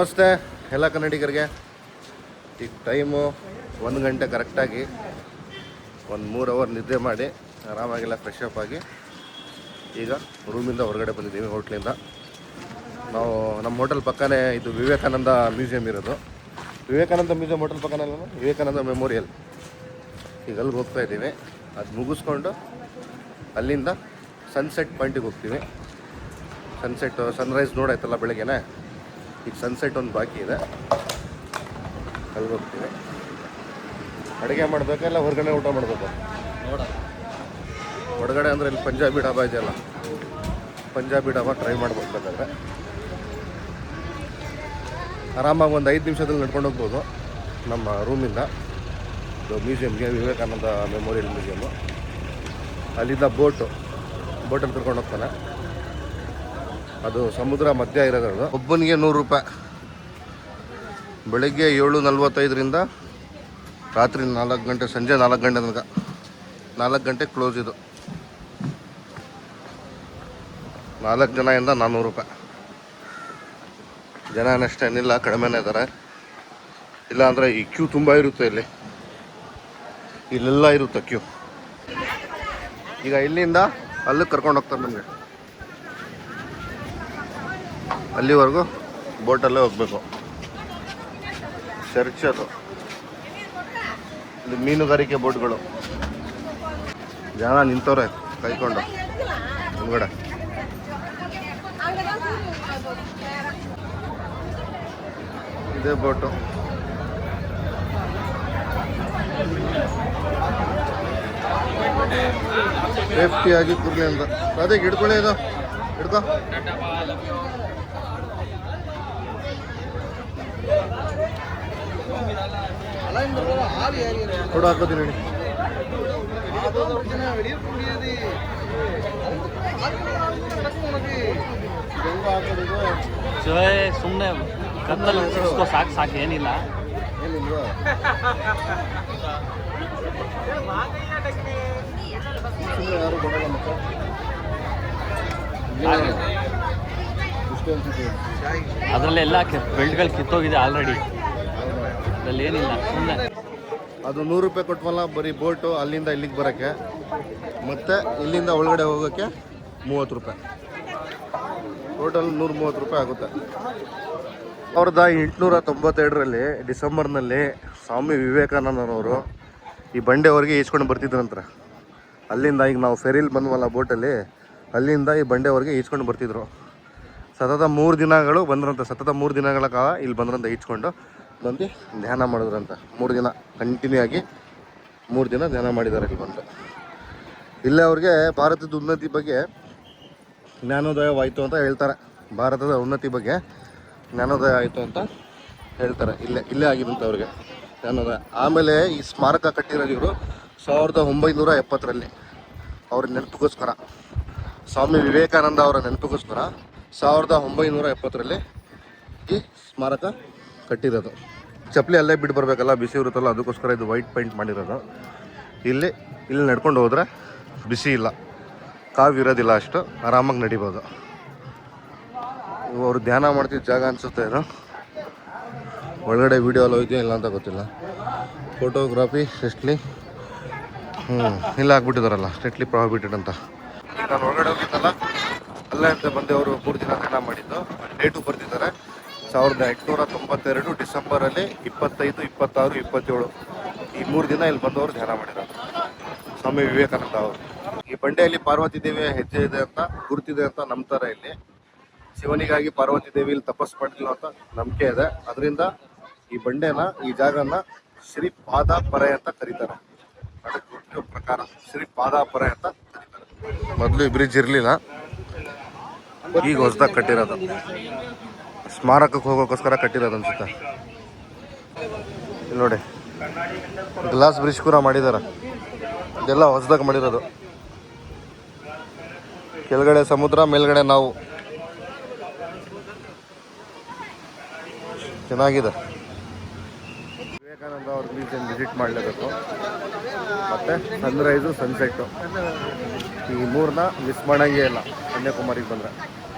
ನಮಸ್ತೆ ಎಲ್ಲ ಕನ್ನಡಿಗರಿಗೆ. ಈಗ ಟೈಮು 1 ಗಂಟೆ ಕರೆಕ್ಟಾಗಿ. ಒಂದು 3 ಅವರ್ ನಿದ್ದೆ ಮಾಡಿ ಆರಾಮಾಗೆಲ್ಲ ಫ್ರೆಶ್ ಅಪ್ ಆಗಿ ಈಗ ರೂಮಿಂದ ಹೊರಗಡೆ ಬಂದಿದ್ದೀವಿ. ಹೋಟ್ಲಿಂದ ನಾವು ನಮ್ಮ ಹೋಟೆಲ್ ಪಕ್ಕನೇ ಇದು ವಿವೇಕಾನಂದ ಮ್ಯೂಸಿಯಂ ಇರೋದು. ವಿವೇಕಾನಂದ ಮ್ಯೂಸಿಯಂ ಹೋಟೆಲ್ ಪಕ್ಕನೇ ವಿವೇಕಾನಂದ ಮೆಮೋರಿಯಲ್. ಈಗ ಅಲ್ಲಿಗೆ ಹೋಗ್ತಾ ಇದ್ದೀವಿ. ಅದು ಮುಗಿಸ್ಕೊಂಡು ಅಲ್ಲಿಂದ ಸನ್ಸೆಟ್ ಪಾಯಿಂಟಿಗೆ ಹೋಗ್ತೀವಿ. ಸನ್ರೈಸ್ ನೋಡಾಯ್ತಲ್ಲ ಬೆಳಗ್ಗೆನೆ. ಈಗ ಸನ್ಸೆಟ್ ಒಂದು ಬಾಕಿ ಇದೆ, ಅಲ್ಲಿಗೆ ಹೋಗ್ತೀವಿ. ಅಡುಗೆ ಮಾಡಬೇಕಲ್ಲ ಹೊರಗಡೆ ಊಟ ಮಾಡಬೇಕು? ಹೊರಗಡೆ ಅಂದರೆ ಇಲ್ಲಿ ಪಂಜಾಬಿ ಡಾಬಾ ಇದೆಯಲ್ಲ, ಪಂಜಾಬಿ ಡಾಬಾ ಟ್ರೈ ಮಾಡ್ಬೇಕು. ಬೇಕಾದ್ರೆ ಆರಾಮಾಗಿ ಒಂದು 5 ನಿಮಿಷದಲ್ಲಿ ನಡ್ಕೊಂಡು ಹೋಗ್ಬೋದು ನಮ್ಮ ರೂಮಿಂದ ಮ್ಯೂಸಿಯಮ್ಗೆ, ವಿವೇಕಾನಂದ ಮೆಮೋರಿಯಲ್ ಮ್ಯೂಸಿಯಮ್ಮು. ಅಲ್ಲಿಂದ ಬೋಟಲ್ಲಿ ಕರ್ಕೊಂಡು ಹೋಗ್ತಾನೆ. ಅದು ಸಮುದ್ರ ಮಧ್ಯ ಇರೋದು. ಒಬ್ಬನಿಗೆ 100 ರೂಪಾಯಿ. ಬೆಳಗ್ಗೆ 7:45ರಿಂದ ರಾತ್ರಿ 4 ಗಂಟೆ, ಸಂಜೆ 4 ಗಂಟೆ ತನಕ. 4 ಗಂಟೆ ಕ್ಲೋಸ್ ಇದು. 4 ಜನದಿಂದ 400 ರೂಪಾಯಿ. ಜನ ಅಷ್ಟೇನಿಲ್ಲ, ಕಡಿಮೆನೇ ಇದ್ದಾರೆ. ಇಲ್ಲಾಂದರೆ ಈ ಕ್ಯೂ ತುಂಬ ಇರುತ್ತೆ. ಇಲ್ಲೆಲ್ಲ ಇರುತ್ತೆ ಕ್ಯೂ. ಈಗ ಇಲ್ಲಿಂದ ಅಲ್ಲಿಗೆ ಕರ್ಕೊಂಡು ಹೋಗ್ತಾರೆ ನಮಗೆ. ಅಲ್ಲಿವರೆಗೂ ಬೋಟಲ್ಲೇ ಹೋಗಬೇಕು. ಚರ್ಚ್ ಅದು. ಇಲ್ಲಿ ಮೀನುಗಾರಿಕೆ ಬೋಟ್ಗಳು. ಜನ ನಿಂತವ್ರೆ ಕೈಕೊಂಡು ಮುಂದ್ಗಡೆ. ಇದೇ ಬೋಟು. ಸೇಫ್ಟಿಯಾಗಿ ಕೂರ್ಲಿ ಅಂತ. ಅದೇ ಹಿಡ್ಕೊಳ್ಳಿ, ಇದು ಹಿಡ್ಕೊ. ಕೊಡು, ಹಾಕೋತೀನಿ ನೋಡಿ. ಸುಮ್ಮನೆ ಕತ್ತಲು ಸಾಕು ಏನಿಲ್ಲ. ಏನಿಲ್ವಾ? ಯಾರು ಕೊಡಲ್ಲ ಮತ್ತೆ. ಅದರಲ್ಲೆಲ್ಲ ಬೆಲ್ಟ್ಗಳು ಕಿತ್ತೋಗಿದೆ ಆಲ್ರೆಡಿ. ಅದರಲ್ಲಿ ಏನಿಲ್ಲ, ಸುಮ್ಮನೆ. ಅದು 100 ರೂಪಾಯಿ ಕೊಟ್ವಲ್ಲ ಬರೀ ಬೋಟು ಅಲ್ಲಿಂದ ಇಲ್ಲಿಗೆ ಬರೋಕ್ಕೆ. ಮತ್ತು ಇಲ್ಲಿಂದ ಒಳಗಡೆ ಹೋಗೋಕ್ಕೆ 30 ರೂಪಾಯಿ. ಟೋಟಲ್ 130 ರೂಪಾಯಿ ಆಗುತ್ತೆ. 1892ರಲ್ಲಿ ಡಿಸೆಂಬರ್ನಲ್ಲಿ ಸ್ವಾಮಿ ವಿವೇಕಾನಂದರವರು ಈ ಬಂಡೆವರೆಗೆ ಈಸ್ಕೊಂಡು ಬರ್ತಿದ್ರಂತ್ರ. ಅಲ್ಲಿಂದ ಈಗ ನಾವು ಫೆರಿಲಿ ಬಂದ್ವಲ್ಲ ಬೋಟಲ್ಲಿ, ಅಲ್ಲಿಂದ ಈ ಬಂಡೆವರೆಗೆ ಈಸ್ಕೊಂಡು ಬರ್ತಿದ್ರು. ಸತತ 3 ದಿನಗಳು ಬಂದ್ರಂತ. ಸತತ 3 ದಿನಗಳ ಕಾಲ ಇಲ್ಲಿ ಬಂದ್ರಂತ ಈಸ್ಕೊಂಡು ಬಂದು ಧ್ಯಾನ ಮಾಡಿದ್ರಂತ. 3 ದಿನ ಕಂಟಿನ್ಯೂ ಆಗಿ 3 ದಿನ ಧ್ಯಾನ ಮಾಡಿದ್ದಾರೆ ಇಲ್ಲಿ ಬಂದು. ಇಲ್ಲೇ ಅವ್ರಿಗೆ ಭಾರತದ ಉನ್ನತಿ ಬಗ್ಗೆ ಜ್ಞಾನೋದಯವಾಯಿತು ಅಂತ ಹೇಳ್ತಾರೆ. ಭಾರತದ ಉನ್ನತಿ ಬಗ್ಗೆ ಜ್ಞಾನೋದಯ ಆಯಿತು ಅಂತ ಹೇಳ್ತಾರೆ. ಇಲ್ಲೇ ಆಗಿದಂತೆ ಅವ್ರಿಗೆ ಜ್ಞಾನೋದಯ. ಆಮೇಲೆ ಈ ಸ್ಮಾರಕ ಕಟ್ಟಿರೋದು ಇವರು 1970ರಲ್ಲಿ ಅವ್ರ ನೆನಪಿಗೋಸ್ಕರ, ಸ್ವಾಮಿ ವಿವೇಕಾನಂದ ಅವರ ನೆನಪಿಗೋಸ್ಕರ 1970ರಲ್ಲಿ ಈ ಸ್ಮಾರಕ ಕಟ್ಟಿರೋದು. ಚಪ್ಪಲಿ ಅಲ್ಲೇ ಬಿಟ್ಟು ಬರಬೇಕಲ್ಲ, ಬಿಸಿ ಇರುತ್ತಲ್ಲ, ಅದಕ್ಕೋಸ್ಕರ ಇದು ವೈಟ್ ಪೇಂಟ್ ಮಾಡಿರೋದು. ಇಲ್ಲಿ ನಡ್ಕೊಂಡು ಹೋದರೆ ಬಿಸಿ ಇಲ್ಲ, ಕಾವಿರೋದಿಲ್ಲ, ಅಷ್ಟು ಆರಾಮಾಗಿ ನಡಿಬೋದು. ಅವರು ಧ್ಯಾನ ಮಾಡ್ತಿದ್ದ ಜಾಗ ಅನಿಸುತ್ತೆ ಇದು. ಒಳಗಡೆ ವೀಡಿಯೋ ಎಲ್ಲ ಹೋಯ್ತು ಇಲ್ಲ ಅಂತ ಗೊತ್ತಿಲ್ಲ. ಫೋಟೋಗ್ರಾಫಿ ಸ್ಟ್ರಿಕ್ಟ್ಲಿ ಇಲ್ಲ ಆಗ್ಬಿಟ್ಟಿದಾರಲ್ಲ, ಸ್ಟ್ರಿಕ್ಟ್ಲಿ ಪ್ರಾಹಿಬಿಟೆಡ್ ಅಂತ. ನಾನು ಒಳಗಡೆ ಹೋಗಿದ್ದಲ್ಲ, ಅಲ್ಲೇ ಅಂತ ಬಂದು ಅವರು 3 ದಿನ ಧ್ಯಾನ ಮಾಡಿದ್ದು. ಡೇಟು ಬರ್ತಿದ್ದಾರೆ 1892 ಡಿಸೆಂಬರಲ್ಲಿ 25, 26, 27 ಈ 3 ದಿನ ಇಲ್ಲಿ ಬಂದವರು ಧ್ಯಾನ ಮಾಡಿರೋದು ಸ್ವಾಮಿ ವಿವೇಕಾನಂದ ಅವರು. ಈ ಬಂಡೆಯಲ್ಲಿ ಪಾರ್ವತಿ ದೇವಿಯ ಹೆಜ್ಜೆ ಇದೆ ಅಂತ, ಗುರುತಿದೆ ಅಂತ ನಂಬ್ತಾರೆ. ಇಲ್ಲಿ ಶಿವನಿಗಾಗಿ ಪಾರ್ವತಿ ದೇವಿ ಇಲ್ಲಿ ತಪಸ್ ಮಾಡಿಲ್ಲ ಅಂತ ನಂಬಿಕೆ ಇದೆ. ಅದರಿಂದ ಈ ಬಂಡೆನ, ಈ ಜಾಗನ ಶ್ರೀಪಾದಪರೆ ಅಂತ ಕರೀತಾರೆ. ಅದಕ್ಕೆ ಪ್ರಕಾರ ಶ್ರೀಪಾದಪರೆ ಅಂತ ಕರೀತಾರೆ. ಮೊದಲು ಈ ಬ್ರಿಡ್ಜ್ ಇರಲಿಲ್ಲ, ಈಗ ಹೊಸದಾಗಿ ಕಟ್ಟಿರೋದು. ಸ್ಮಾರಕಕ್ಕೆ ಹೋಗೋಕ್ಕೋಸ್ಕರ ಕಟ್ಟಿರೋದು ಅನ್ಸುತ್ತೆ. ಇಲ್ಲಿ ನೋಡಿ, ಗ್ಲಾಸ್ ಬ್ರಿಡ್ಜ್ ಕೂಡ ಮಾಡಿದ್ದಾರೆ. ಇದೆಲ್ಲ ಹೊಸದಾಗಿ ಮಾಡಿರೋದು. ಕೆಳಗಡೆ ಸಮುದ್ರ, ಮೇಲ್ಗಡೆ ನಾವು. ಚೆನ್ನಾಗಿದೆ. ವಿವೇಕಾನಂದ ಅವ್ರ ಮ್ಯೂಸಿಯಂ ವಿಸಿಟ್ ಮಾಡಲೇಬೇಕು. ಮತ್ತು ಸನ್ರೈಸು, ಸನ್ಸೆಟ್ಟು ಈ 3ನ ಮಿಸ್ ಮಾಡೋಂಗೇ ಇಲ್ಲ ಕನ್ಯಾಕುಮಾರಿಗೆ ಬಂದರೆ.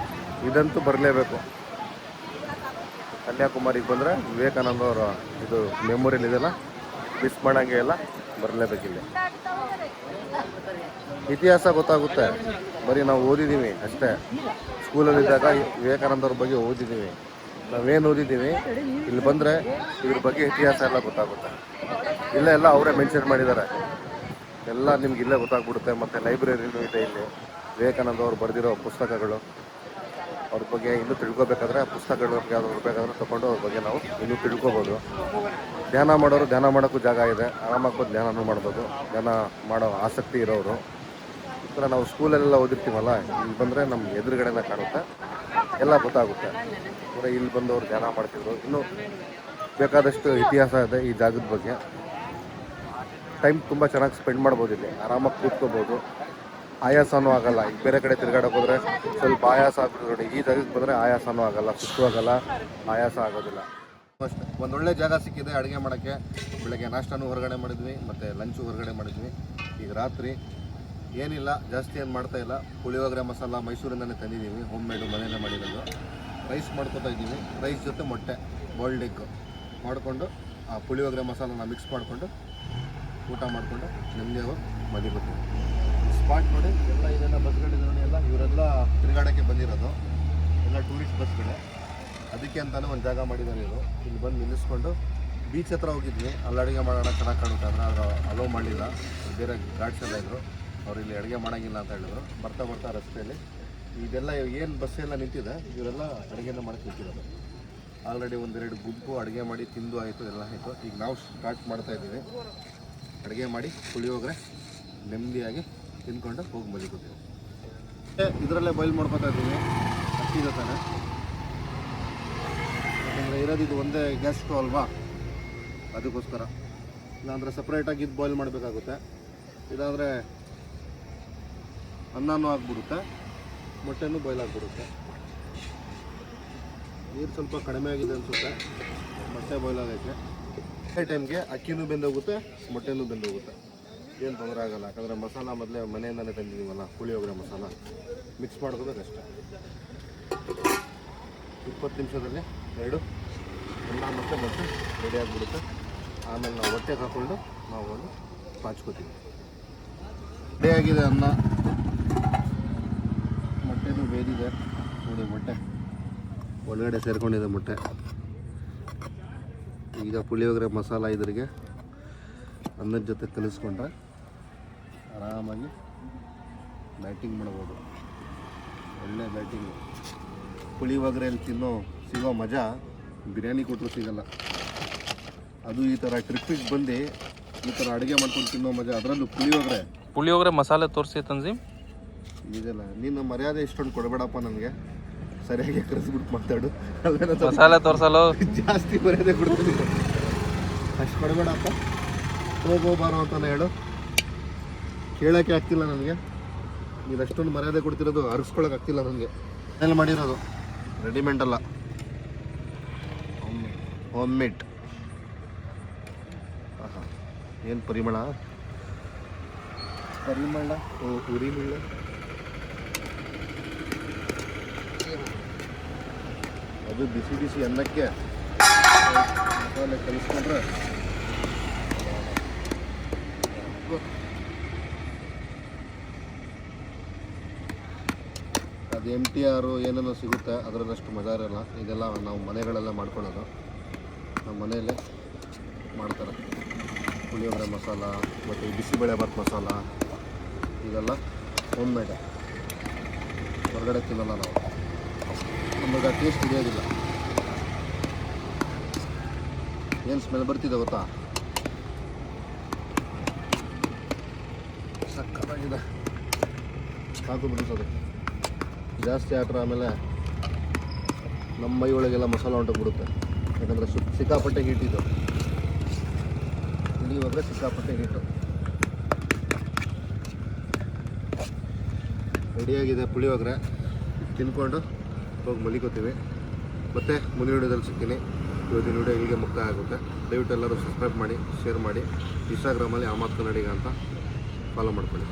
ಇದಂತೂ ಬರಲೇಬೇಕು. ಕನ್ಯಾಕುಮಾರಿಗೆ ಬಂದರೆ ವಿವೇಕಾನಂದ ಅವರ ಇದು ಮೆಮೊರಿಯಲ್ ಇದೆಲ್ಲ ಮಿಸ್ ಮಾಡೋಂಗೆ ಎಲ್ಲ ಬರಲೇಬೇಕಿಲ್ಲ. ಇತಿಹಾಸ ಗೊತ್ತಾಗುತ್ತೆ, ಬರೀ ನಾವು ಓದಿದ್ದೀವಿ ಅಷ್ಟೇ. ಸ್ಕೂಲಲ್ಲಿದ್ದಾಗ ವಿವೇಕಾನಂದ ಅವ್ರ ಬಗ್ಗೆ ಓದಿದ್ದೀವಿ, ನಾವೇನು ಓದಿದ್ದೀವಿ ಇಲ್ಲಿ ಬಂದರೆ ಇದ್ರ ಬಗ್ಗೆ ಇತಿಹಾಸ ಎಲ್ಲ ಗೊತ್ತಾಗುತ್ತೆ. ಇಲ್ಲೇ ಎಲ್ಲ ಅವರೇ ಮೆನ್ಷನ್ ಮಾಡಿದ್ದಾರೆ, ಎಲ್ಲ ನಿಮ್ಗೆ ಇಲ್ಲೇ ಗೊತ್ತಾಗ್ಬಿಡುತ್ತೆ. ಮತ್ತು ಲೈಬ್ರರಿನೂ ಇದೆ ಇಲ್ಲಿ, ವಿವೇಕಾನಂದ ಅವ್ರು ಬರೆದಿರೋ ಪುಸ್ತಕಗಳು, ಅವ್ರ ಬಗ್ಗೆ ಇನ್ನೂ ತಿಳ್ಕೊಬೇಕಾದ್ರೆ ಪುಸ್ತಕಗಳು ಯಾವ್ದಾದ್ರು ಬೇಕಾದ್ರೆ ತೊಗೊಂಡು ಅವ್ರ ಬಗ್ಗೆ ನಾವು ಇನ್ನೂ ತಿಳ್ಕೊಬೋದು. ಧ್ಯಾನ ಮಾಡೋರು ಧ್ಯಾನ ಮಾಡೋಕ್ಕೂ ಜಾಗ ಇದೆ, ಆರಾಮಾಗಿ ಬಂದು ಧ್ಯಾನನೂ ಮಾಡ್ಬೋದು. ಧ್ಯಾನ ಮಾಡೋ ಆಸಕ್ತಿ ಇರೋರು ಈ ಥರ ನಾವು ಸ್ಕೂಲಲ್ಲೆಲ್ಲ ಓದಿರ್ತೀವಲ್ಲ, ಇಲ್ಲಿ ಬಂದರೆ ನಮ್ಮ ಎದುರುಗಡೆನ ಕಾಣುತ್ತೆ, ಎಲ್ಲ ಗೊತ್ತಾಗುತ್ತೆ. ಅಂದರೆ ಇಲ್ಲಿ ಬಂದವರು ಧ್ಯಾನ ಮಾಡ್ತಿದ್ರು. ಇನ್ನೂ ಬೇಕಾದಷ್ಟು ಇತಿಹಾಸ ಇದೆ ಈ ಜಾಗದ ಬಗ್ಗೆ. ಟೈಮ್ ತುಂಬ ಚೆನ್ನಾಗಿ ಸ್ಪೆಂಡ್ ಮಾಡ್ಬೋದು, ಇಲ್ಲಿ ಆರಾಮಾಗಿ ಕೂತ್ಕೋಬೋದು, ಆಯಾಸನೂ ಆಗಲ್ಲ. ಈಗ ಬೇರೆ ಕಡೆ ತಿರುಗಾಡೋಕೆ ಹೋದರೆ ಸ್ವಲ್ಪ ಆಯಾಸ ಆಗ್ತದೆ ನೋಡಿ, ಈ ಜಾಗಕ್ಕೆ ಬಂದರೆ ಆಯಾಸನೂ ಆಗಲ್ಲ, ಸುಸ್ತು ಆಗಲ್ಲ, ಆಯಾಸ ಆಗೋದಿಲ್ಲ. ಅಷ್ಟೇ ಒಂದೊಳ್ಳೆ ಜಾಗ ಸಿಕ್ಕಿದೆ ಅಡುಗೆ ಮಾಡೋಕ್ಕೆ. ಬೆಳಗ್ಗೆ ನಾಷ್ಟನೂ ಹೊರಗಡೆ ಮಾಡಿದ್ವಿ ಮತ್ತು ಲಂಚು ಹೊರಗಡೆ ಮಾಡಿದ್ವಿ. ಈಗ ರಾತ್ರಿ ಏನಿಲ್ಲ, ಜಾಸ್ತಿ ಏನು ಮಾಡ್ತಾಯಿಲ್ಲ. ಪುಳಿಯೋಗರೆ ಮಸಾಲ ಮೈಸೂರಿಂದನೇ ತಂದಿದ್ದೀವಿ, ಹೋಮ್ ಮೇಡು ಮನೆಯಲ್ಲೇ ಮಾಡಿರೋದು. ರೈಸ್ ಮಾಡ್ಕೊತಾ ಇದ್ದೀವಿ, ರೈಸ್ ಜೊತೆ ಮೊಟ್ಟೆ ಬಾಯ್ಲ್ಡ್ ಎಗ್ ಮಾಡಿಕೊಂಡು ಆ ಪುಳಿಯೋಗರೆ ಮಸಾಲನ ಮಿಕ್ಸ್ ಮಾಡಿಕೊಂಡು ಊಟ ಮಾಡಿಕೊಂಡು ನೆಮ್ಮದಿಯಾಗಿ ಮಲಿಗೋತೀವಿ. ಸ್ಪಾಟ್ ನೋಡಿ, ಎಲ್ಲ ಇದೆಲ್ಲ ಬಸ್ಗಳಿದೆ ನೋಡಿ, ಎಲ್ಲ ಇವರೆಲ್ಲ ತಿರುಗಾಡೋಕ್ಕೆ ಬಂದಿರೋದು, ಎಲ್ಲ ಟೂರಿಸ್ಟ್ ಬಸ್ಗಳೇ. ಅದಕ್ಕೆ ಅಂತಲೇ ಒಂದು ಜಾಗ ಮಾಡಿದ್ದಾರೆ ಇವರು. ಇಲ್ಲಿ ಬಂದು ನಿಲ್ಲಿಸ್ಕೊಂಡು ಬೀಚ್ ಹತ್ರ ಹೋಗಿದ್ವಿ, ಅಲ್ಲಿ ಅಡುಗೆ ಮಾಡೋಣ ಚೆನ್ನಾಗಿ ಕಾಣುತ್ತೆ ಅಂದರೆ ಅದು ಅಲೋ ಮಾಡಲಿಲ್ಲ. ಬೇರೆ ಗಾಡ್ಸ್ ಎಲ್ಲ ಇದ್ದರು, ಅವ್ರು ಇಲ್ಲಿ ಅಡುಗೆ ಮಾಡೋಂಗಿಲ್ಲ ಅಂತ ಹೇಳಿದ್ರು. ಬರ್ತಾ ಬರ್ತಾ ರಸ್ತೆಯಲ್ಲಿ ಇದೆಲ್ಲ ಏನು ಬಸ್ ಎಲ್ಲ ನಿಂತಿದೆ, ಇವರೆಲ್ಲ ಅಡುಗೆನ ಮಾಡಕ್ಕೆ ನಿಂತಿರೋದು. ಆಲ್ರೆಡಿ ಒಂದೆರಡು ಗುಂಪು ಅಡುಗೆ ಮಾಡಿ ತಿಂದು ಆಯಿತು, ಎಲ್ಲ ಆಯಿತು. ಈಗ ನಾವು ಸ್ಟಾರ್ಟ್ ಮಾಡ್ತಾಯಿದ್ದೀವಿ ಅಡುಗೆ ಮಾಡಿ ಪುಳಿಯೋಗರೆ ನೆಮ್ಮದಿಯಾಗಿ ತಿಂದ್ಕೊಂಡು ಹೋಗಿ ಮಲಿಕೋತೀವಿ. ಇದರಲ್ಲೇ ಬಾಯ್ಲ್ ಮಾಡ್ಕೊತಾ ಇದ್ದೀವಿ, ಅಕ್ಕಿ ಜೊತೆನೆ. ಯಾಕಂದರೆ ಇರೋದು ಇದು ಒಂದೇ ಗ್ಯಾಸ್ ಸ್ಟವ್ ಅಲ್ವಾ, ಅದಕ್ಕೋಸ್ಕರ. ಇಲ್ಲಾಂದರೆ ಸಪ್ರೇಟಾಗಿ ಇದು ಬಾಯ್ಲ್ ಮಾಡಬೇಕಾಗುತ್ತೆ. ಇದಾದರೆ ಅನ್ನನೂ ಆಗಿಬಿಡುತ್ತೆ, ಮೊಟ್ಟೆನೂ ಬಾಯ್ಲ್ ಆಗಿಬಿಡುತ್ತೆ. ನೀರು ಸ್ವಲ್ಪ ಕಡಿಮೆ ಆಗಿದೆ ಅನಿಸುತ್ತೆ, ಮೊಟ್ಟೆ ಬಾಯ್ಲ್ ಆಗೈತೆ. ಅದೇ ಟೈಮ್ಗೆ ಅಕ್ಕಿನೂ ಬೆಂದೋಗುತ್ತೆ, ಮೊಟ್ಟೆನೂ ಬೆಂದೋಗುತ್ತೆ, ಏನು ತೊಂದರೆ ಆಗೋಲ್ಲ. ಯಾಕಂದರೆ ಮಸಾಲ ಮೊದಲೇ ಮನೆಯಿಂದಲೇ ತಂದಿದ್ದೀವಲ್ಲ, ಪುಳಿಯೋಗರೆ ಮಸಾಲ ಮಿಕ್ಸ್ ಮಾಡ್ಕೋಬೇಕಷ್ಟೆ. 20 ನಿಮಿಷದಲ್ಲಿ ಎರಡು ಅನ್ನ ಮತ್ತು ಮೊಟ್ಟೆ ರೆಡಿ ಆಗಿಬಿಡುತ್ತೆ. ಆಮೇಲೆ ನಾವು ಹೊಟ್ಟೆಗೆ ಹಾಕ್ಕೊಂಡು ನಾವು ಒಂದು ಪಾಚ್ಕೋತೀವಿ. ರೆಡಿಯಾಗಿದೆ ಅನ್ನ, ಮೊಟ್ಟೆನೂ ಬೇದಿದೆ ನೋಡಿ, ಮೊಟ್ಟೆ ಒಳಗಡೆ ಸೇರ್ಕೊಂಡಿದೆ ಮೊಟ್ಟೆ. ಈಗ ಪುಳಿಯೋಗರೆ ಮಸಾಲ ಇದ್ರಿಗೆ ಅನ್ನದ ಜೊತೆ ಕಲಿಸ್ಕೊಂಡ್ರೆ ಆರಾಮಾಗಿ ಬ್ಯಾಟಿಂಗ್ ಮಾಡ್ಬೋದು. ಒಳ್ಳೆ ಬ್ಯಾಟಿಂಗು. ಪುಳಿಯೋಗರೆಯಲ್ಲಿ ಸಿಗೋ ಮಜಾ ಬಿರಿಯಾನಿ ಕೊಟ್ಟರು ಸಿಗಲ್ಲ. ಅದು ಈ ಥರ ಟ್ರಿಪ್ಪಿಗೆ ಬಂದು ಈ ಥರ ಅಡುಗೆ ಮಾಡ್ಕೊಂಡು ತಿನ್ನೋ ಮಜಾ, ಅದರಲ್ಲೂ ಪುಳಿಯೋಗರೆ ಮಸಾಲೆ ತೋರಿಸಿ ತಂಜೀಮ್ ಇದೆಲ್ಲ. ನೀನು ಮರ್ಯಾದೆ ಇಷ್ಟೊಂದು ಕೊಡಬೇಡಪ್ಪ ನನಗೆ, ಸರಿಯಾಗಿ ಕರೆಸ್ಬಿಟ್ಟು ಮಾತಾಡು. ಮಸಾಲೆ ತೋರಿಸಲು ಜಾಸ್ತಿ ಮರ್ಯಾದೆ ಕೊಡ್ತೀನಿ, ಅಷ್ಟು ಕೊಡಬೇಡಪ್ಪ. ಹೋಗೋಬಾರೋ ಅಂತಾನೆ ಹೇಳು, ಕೇಳೋಕ್ಕೆ ಆಗ್ತಿಲ್ಲ ನನಗೆ. ನೀನು ಅಷ್ಟೊಂದು ಮರ್ಯಾದೆ ಕೊಡ್ತಿರೋದು ಅರಿಸ್ಕೊಳಕ್ಕೆ ಆಗ್ತಿಲ್ಲ ನನಗೆ. ಮನೇಲಿ ಮಾಡಿರೋದು, ರೆಡಿಮೇಡ್ ಅಲ್ಲ, ಹೋಮ್ ಮೇಡ್. ಹಾಂ, ಏನು ಪರಿಮಳ, ಉರಿಮಳ. ಅದು ಬಿಸಿ ಬಿಸಿ ಅನ್ನಕ್ಕೆ ಮಸಾಲೆ ಕಲಿಸ್ಕೊಂಡ್ರೆ ಅದು MTR ಏನೇನೋ ಸಿಗುತ್ತೆ, ಅದರಲ್ಲಷ್ಟು ಮಜಾ ಇರಲ್ಲ. ಇದೆಲ್ಲ ನಾವು ಮನೆಗಳೆಲ್ಲ ಮಾಡ್ಕೊಳ್ಳೋದು, ನಮ್ಮ ಮನೆಯಲ್ಲೇ ಮಾಡ್ತಾರೆ. ಪುಳಿಯೋಗರೆ ಮಸಾಲ ಮತ್ತು ಬಿಸಿಬೇಳೆಭಾತ್ ಮಸಾಲ ಇದೆಲ್ಲ ಹೋಮ್ ಮೇಡ್. ಹೊರಗಡೆ ತಿನ್ನಲ್ಲ ನಾವು, ನಮಗೆ ಆ ಟೇಸ್ಟ್ ಹಿಡಿಯೋದಿಲ್ಲ. ಏನು ಸ್ಮೆಲ್ ಬರ್ತಿದೆ ಗೊತ್ತಾ, ಸಕ್ಕತ್ತಾಗಿದೆ. ಸಾಕು ಬಿಡಿಸೋದು ಜಾಸ್ತಿ ಹಾಕ್ರೆ ಆಮೇಲೆ ನಮ್ಮ ಮೈ ಒಳಗೆಲ್ಲ ಮಸಾಲ ಹೊಂಟೋಗ್ಬಿಡುತ್ತೆ. ಯಾಕಂದರೆ ಸಿಕ್ಕಾಪಟ್ಟೆ ಹೀಟಿದ್ದು, ಪುಳಿಯೋಗರೆ ಸಿಕ್ಕಾಪಟ್ಟೆ ಹೀಟು. ರೆಡಿಯಾಗಿದೆ ಪುಳಿಯೋಗರೆ, ತಿನ್ಕೊಂಡು ಹೋಗಿ ಮಲಿಕೋತೀವಿ. ಮತ್ತು ಮುಂದಿನ ವಿಡಿಯೋದಲ್ಲಿ ಸಿಗ್ತೀನಿ. ಇವತ್ತಿನ ವಿಡಿಯೋ ಹೀಗೆ ಮುಕ್ತಾಯ ಆಗುತ್ತೆ. ದಯವಿಟ್ಟು ಎಲ್ಲರೂ ಸಬ್ಸ್ಕ್ರೈಬ್ ಮಾಡಿ, ಶೇರ್ ಮಾಡಿ. ಇನ್ಸ್ಟಾಗ್ರಾಮಲ್ಲಿ ಅಹಮದ್ ಕನ್ನಡಿಗ ಅಂತ ಫಾಲೋ ಮಾಡ್ಕೊಳ್ಳಿ.